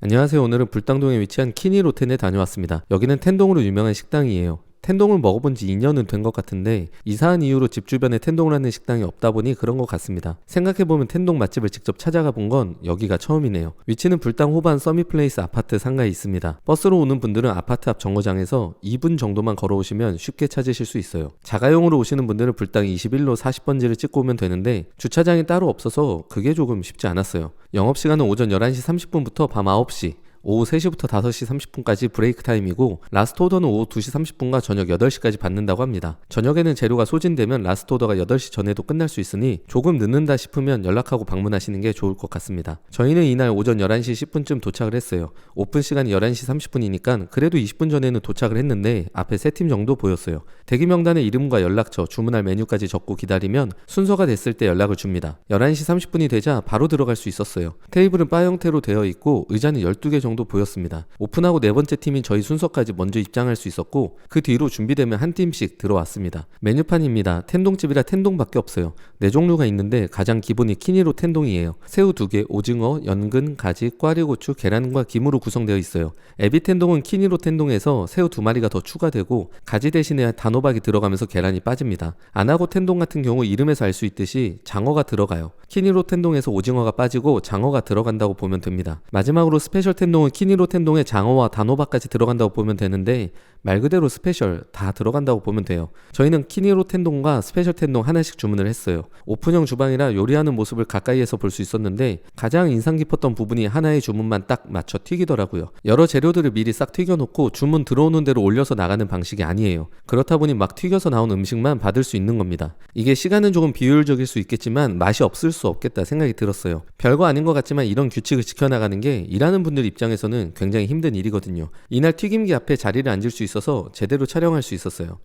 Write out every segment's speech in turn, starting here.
안녕하세요. 오늘은 불당동에 위치한 키니로텐에 다녀왔습니다. 여기는 텐동으로 유명한 식당이에요. 텐동을 먹어본 지 2년은 된 것 같은데 이사한 이후로 집 주변에 텐동을 하는 식당이 없다 보니 그런 것 같습니다. 생각해보면 텐동 맛집을 직접 찾아가 본 건 여기가 처음이네요. 위치는 불당 호반 서밋플레이스 아파트 상가에 있습니다. 버스로 오는 분들은 아파트 앞 정거장에서 2분 정도만 걸어오시면 쉽게 찾으실 수 있어요. 자가용으로 오시는 분들은 불당 21로 40번지를 찍고 오면 되는데 주차장이 따로 없어서 그게 조금 쉽지 않았어요. 영업시간은 오전 11시 30분부터 밤 9시, 오후 3시부터 5시 30분까지 브레이크 타임이고 라스트 오더는 오후 2시 30분과 저녁 8시까지 받는다고 합니다. 저녁에는 재료가 소진되면 라스트 오더가 8시 전에도 끝날 수 있으니 조금 늦는다 싶으면 연락하고 방문하시는 게 좋을 것 같습니다. 저희는 이날 오전 11시 10분쯤 도착을 했어요. 오픈 시간이 11시 30분이니까 그래도 20분 전에는 도착을 했는데 앞에 3팀 정도 보였어요. 대기 명단에 이름과 연락처, 주문할 메뉴까지 적고 기다리면 순서가 됐을 때 연락을 줍니다. 11시 30분이 되자 바로 들어갈 수 있었어요. 테이블은 바 형태로 되어 있고 의자는 12개 정도 보였습니다. 오픈하고 네 번째 팀인 저희 순서까지 먼저 입장할 수 있었고 그 뒤로 준비되면 한 팀씩 들어왔습니다. 메뉴판입니다. 텐동집이라 텐동밖에 없어요. 네 종류가 있는데 가장 기본이 키니로 텐동이에요. 새우 2개, 오징어, 연근, 가지, 꽈리고추, 계란과 김으로 구성되어 있어요. 에비 텐동은 키니로 텐동에서 새우 2마리가 더 추가되고 가지 대신에 단호박이 들어가면서 계란이 빠집니다. 아나고 텐동 같은 경우 이름에서 알 수 있듯이 장어가 들어가요. 키니로 텐동에서 오징어가 빠지고 장어가 들어간다고 보면 됩니다. 마지막으로 스페셜 텐동은 키니로 텐동에 장어와 단호박까지 들어간다고 보면 되는데 말 그대로 스페셜 다 들어간다고 보면 돼요. 저희는 키니로 텐동과 스페셜 텐동 하나씩 주문을 했어요. 오픈형 주방이라 요리하는 모습을 가까이에서 볼 수 있었는데 가장 인상 깊었던 부분이 하나의 주문만 딱 맞춰 튀기더라고요. 여러 재료들을 미리 싹 튀겨놓고 주문 들어오는 대로 올려서 나가는 방식이 아니에요. 그렇다 보니 막 튀겨서 나온 음식만 받을 수 있는 겁니다. 이게 시간은 조금 비효율적일 수 있겠지만 맛이 없을 수 없겠다 생각이 들었어요. 별거 아닌 것 같지만 이런 규칙을 지켜나가는 게 일하는 분들 입장에서는 굉장히 힘든 일이거든요. 이날 튀김기 앞에 자리를 앉을 수 있어서 제대로 촬영할 수 있었어요.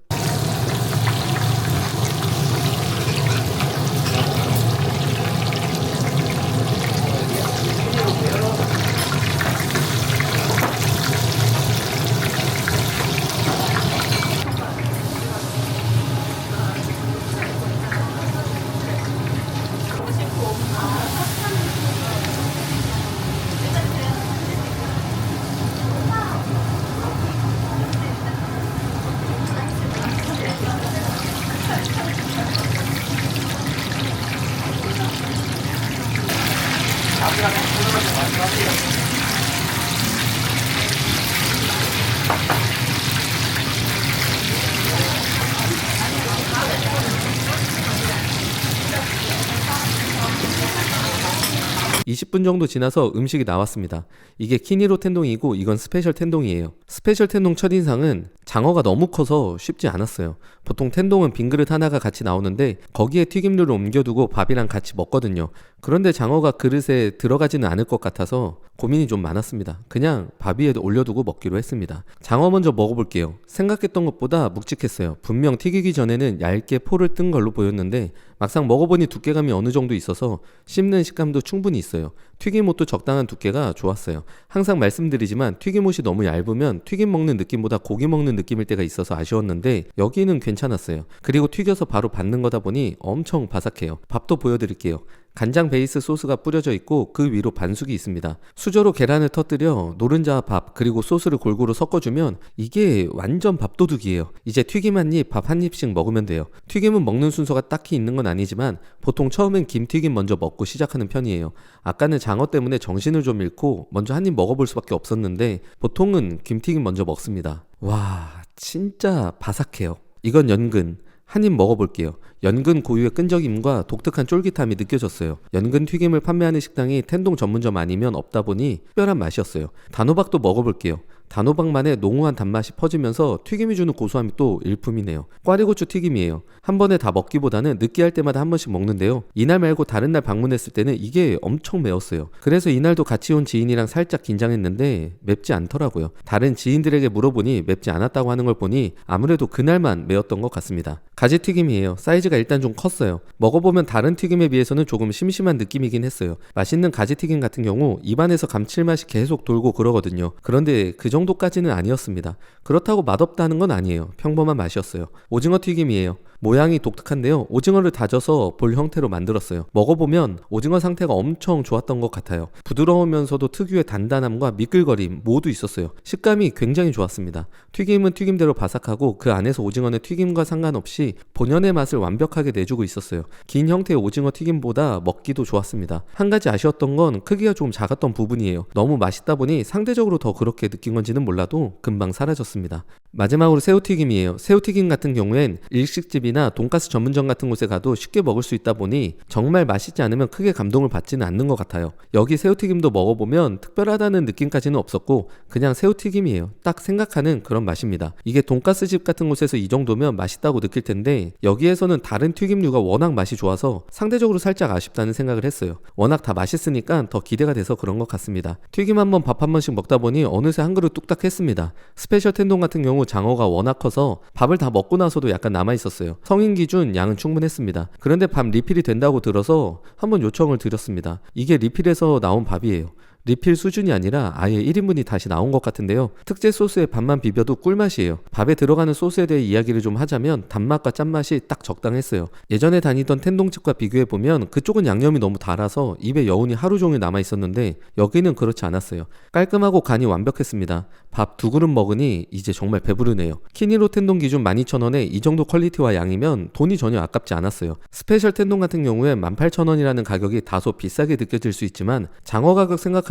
20분 정도 지나서 음식이 나왔습니다. 이게 키니로 텐동이고 이건 스페셜 텐동이에요. 스페셜 텐동 첫인상은 장어가 너무 커서 쉽지 않았어요. 보통 텐동은 빈 그릇 하나가 같이 나오는데 거기에 튀김류를 옮겨두고 밥이랑 같이 먹거든요. 그런데 장어가 그릇에 들어가지는 않을 것 같아서 고민이 좀 많았습니다. 그냥 밥 위에 올려두고 먹기로 했습니다. 장어 먼저 먹어볼게요. 생각했던 것보다 묵직했어요. 분명 튀기기 전에는 얇게 포를 뜬 걸로 보였는데 막상 먹어보니 두께감이 어느 정도 있어서 씹는 식감도 충분히 있어요. 튀김옷도 적당한 두께가 좋았어요. 항상 말씀드리지만 튀김옷이 너무 얇으면 튀김 먹는 느낌보다 고기 먹는 느낌일 때가 있어서 아쉬웠는데 여기는 괜찮았어요. 그리고 튀겨서 바로 받는 거다 보니 엄청 바삭해요. 밥도 보여드릴게요. 간장 베이스 소스가 뿌려져 있고 그 위로 반숙이 있습니다. 수저로 계란을 터뜨려 노른자 밥 그리고 소스를 골고루 섞어주면 이게 완전 밥도둑이에요. 이제 튀김 한 입, 밥 한 입씩 먹으면 돼요. 튀김은 먹는 순서가 딱히 있는 건 아니지만 보통 처음엔 김튀김 먼저 먹고 시작하는 편이에요. 아까는 장어 때문에 정신을 좀 잃고 먼저 한 입 먹어볼 수밖에 없었는데 보통은 김튀김 먼저 먹습니다. 와, 진짜 바삭해요. 이건 연근. 한 입 먹어볼게요. 연근 고유의 끈적임과 독특한 쫄깃함이 느껴졌어요. 연근 튀김을 판매하는 식당이 텐동 전문점 아니면 없다 보니 특별한 맛이었어요. 단호박도 먹어볼게요. 단호박만의 농후한 단맛이 퍼지면서 튀김이 주는 고소함이 또 일품이네요. 꽈리고추 튀김이에요. 한 번에 다 먹기보다는 느끼할 때마다 한 번씩 먹는데요. 이날 말고 다른 날 방문했을 때는 이게 엄청 매웠어요. 그래서 이날도 같이 온 지인이랑 살짝 긴장했는데 맵지 않더라고요. 다른 지인들에게 물어보니 맵지 않았다고 하는 걸 보니 아무래도 그날만 매웠던 것 같습니다. 가지 튀김이에요. 사이즈가 일단 좀 컸어요. 먹어보면 다른 튀김에 비해서는 조금 심심한 느낌이긴 했어요. 맛있는 가지 튀김 같은 경우 입안에서 감칠맛이 계속 돌고 그러거든요. 그런데 그 정도까지는 아니었습니다. 그렇다고 맛없다는 건 아니에요. 평범한 맛이었어요. 오징어 튀김이에요. 모양이 독특한데요. 오징어를 다져서 볼 형태로 만들었어요. 먹어보면 오징어 상태가 엄청 좋았던 것 같아요. 부드러우면서도 특유의 단단함과 미끌거림 모두 있었어요. 식감이 굉장히 좋았습니다. 튀김은 튀김대로 바삭하고 그 안에서 오징어는 튀김과 상관없이 본연의 맛을 완벽하게 내주고 있었어요. 긴 형태의 오징어 튀김보다 먹기도 좋았습니다. 한 가지 아쉬웠던 건 크기가 조금 작았던 부분이에요. 너무 맛있다 보니 상대적으로 더 그렇게 느낀 건지는 몰라도 금방 사라졌습니다. 마지막으로 새우튀김이에요. 새우튀김 같은 경우엔 일식집이나 돈가스 전문점 같은 곳에 가도 쉽게 먹을 수 있다 보니 정말 맛있지 않으면 크게 감동을 받지는 않는 것 같아요. 여기 새우튀김도 먹어보면 특별하다는 느낌까지는 없었고 그냥 새우튀김이에요. 딱 생각하는 그런 맛입니다. 이게 돈가스집 같은 곳에서 이 정도면 맛있다고 느낄 텐데 여기에서는 다른 튀김류가 워낙 맛이 좋아서 상대적으로 살짝 아쉽다는 생각을 했어요. 워낙 다 맛있으니까 더 기대가 돼서 그런 것 같습니다. 튀김 한 번 밥 한 번씩 먹다 보니 어느새 한 그릇 뚝딱 했습니다. 스페셜 텐동 같은 경우 장어가 워낙 커서 밥을 다 먹고 나서도 약간 남아있었어요. 성인 기준 양은 충분했습니다. 그런데 밥 리필이 된다고 들어서 한번 요청을 드렸습니다. 이게 리필에서 나온 밥이에요. 리필 수준이 아니라 아예 1인분이 다시 나온 것 같은데요. 특제 소스에 밥만 비벼도 꿀맛이에요. 밥에 들어가는 소스에 대해 이야기를 좀 하자면 단맛과 짠맛이 딱 적당했어요. 예전에 다니던 텐동집과 비교해보면 그쪽은 양념이 너무 달아서 입에 여운이 하루 종일 남아있었는데 여기는 그렇지 않았어요. 깔끔하고 간이 완벽했습니다. 밥 2그릇 먹으니 이제 정말 배부르네요. 키니로 텐동 기준 12,000원에 이 정도 퀄리티와 양이면 돈이 전혀 아깝지 않았어요. 스페셜 텐동 같은 경우엔 18,000원이라는 가격이 다소 비싸게 느껴질 수 있지만 장어 가격 생각하면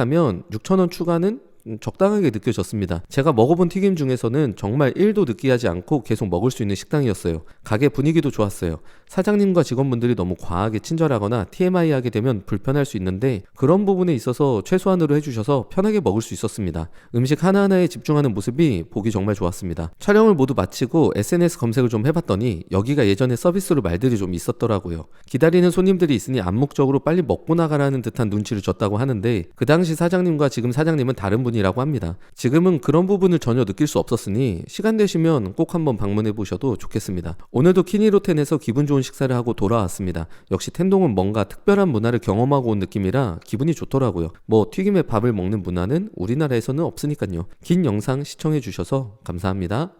6,000원 추가는 적당하게 느껴졌습니다. 제가 먹어본 튀김 중에서는 정말 1도 느끼하지 않고 계속 먹을 수 있는 식당이었어요. 가게 분위기도 좋았어요. 사장님과 직원분들이 너무 과하게 친절하거나 TMI 하게 되면 불편할 수 있는데 그런 부분에 있어서 최소한으로 해주셔서 편하게 먹을 수 있었습니다. 음식 하나하나에 집중하는 모습이 보기 정말 좋았습니다. 촬영을 모두 마치고 SNS 검색을 좀 해봤더니 여기가 예전에 서비스로 말들이 좀 있었더라고요. 기다리는 손님들이 있으니 암묵적으로 빨리 먹고 나가라는 듯한 눈치를 줬다고 하는데 그 당시 사장님과 지금 사장님은 다른 분이라고 합니다. 지금은 그런 부분을 전혀 느낄 수 없었으니 시간 되시면 꼭 한번 방문해 보셔도 좋겠습니다. 오늘도 키니로텐에서 기분 좋은 식사를 하고 돌아왔습니다. 역시 텐동은 뭔가 특별한 문화를 경험하고 온 느낌이라 기분이 좋더라고요. 뭐 튀김에 밥을 먹는 문화는 우리나라에서는 없으니까요. 긴 영상 시청해 주셔서 감사합니다.